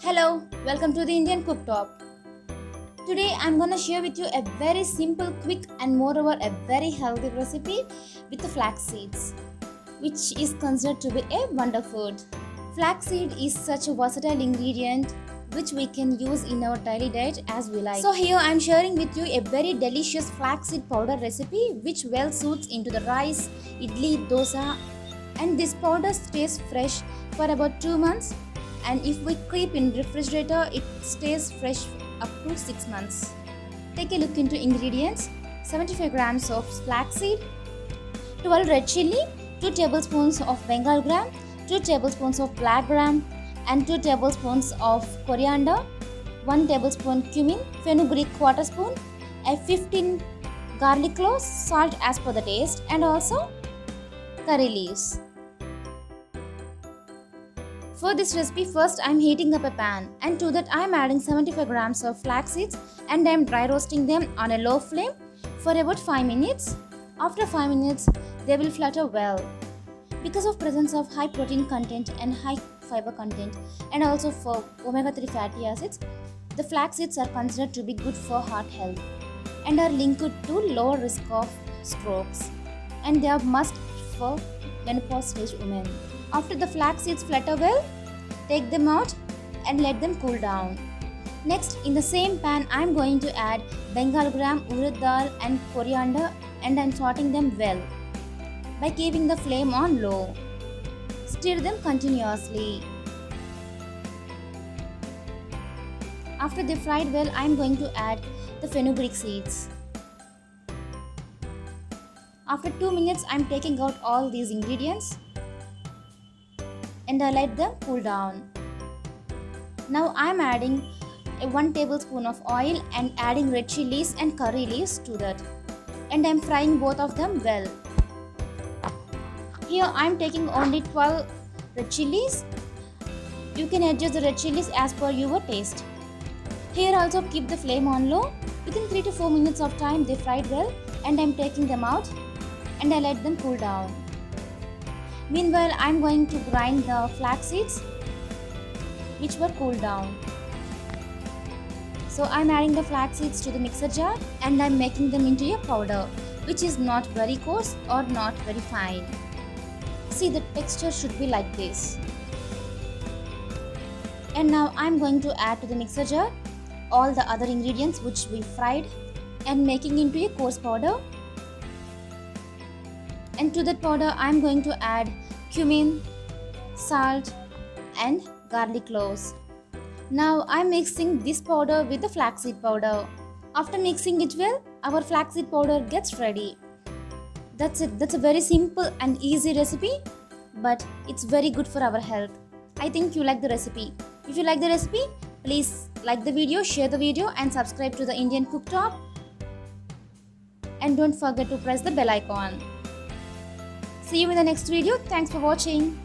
Hello, welcome to the Indian Cooktop. Today I'm gonna share with you a very simple, quick, and moreover a very healthy recipe with the flax seeds, which is considered to be a wonder food. Flaxseed is such a versatile ingredient which we can use in our daily diet as we like. So here I'm sharing with you a very delicious flaxseed powder recipe which well suits into the rice, idli, dosa, and this powder stays fresh for about 2 months, and if we keep in refrigerator it stays fresh up to 6 months. Take a look into ingredients: 75 grams of flaxseed, 12 red chili, 2 tablespoons of Bengal gram, 2 tablespoons of black gram, and 2 tablespoons of coriander, 1 tablespoon cumin, fenugreek quarter spoon, a 15 garlic cloves, salt as per the taste, and also curry leaves. For this recipe, first I am heating up a pan, and to that I am adding 75 grams of flax seeds and I am dry roasting them on a low flame for about 5 minutes. After 5 minutes, they will flutter well. Because of presence of high protein content and high fiber content, and also for omega-3 fatty acids, the flax seeds are considered to be good for heart health and are linked to lower risk of strokes, and they are must for menopause stage women. After the flax seeds flutter well, take them out and let them cool down. Next, in the same pan, I am going to add Bengal gram, urad dal, and coriander, and I am sorting them well by keeping the flame on low. Stir them continuously. After they fried well, I am going to add the fenugreek seeds. After 2 minutes, I am taking out all these ingredients and I let them cool down. Now I am adding 1 tablespoon of oil and adding red chilies and curry leaves to that, and I am frying both of them well. Here I am taking only 12 red chilies. You can adjust the red chilies as per your taste. Here also keep the flame on low. Within 3 to 4 minutes of time they fried well, and I am taking them out and I let them cool down. Meanwhile, I am going to grind the flax seeds which were cooled down. So I am adding the flax seeds to the mixer jar and I am making them into a powder which is not very coarse or not very fine. See, the texture should be like this. And now I am going to add to the mixer jar all the other ingredients which we fried and making into a coarse powder. And to that powder I am going to add cumin, salt, and garlic cloves. Now I am mixing this powder with the flaxseed powder. After mixing it well, our flaxseed powder gets ready. That's it. That's a very simple and easy recipe, but it's very good for our health. I think you like the recipe. If you like the recipe, please like the video, share the video, and subscribe to the Indian Cooktop. And don't forget to press the bell icon. See you in the next video. Thanks for watching.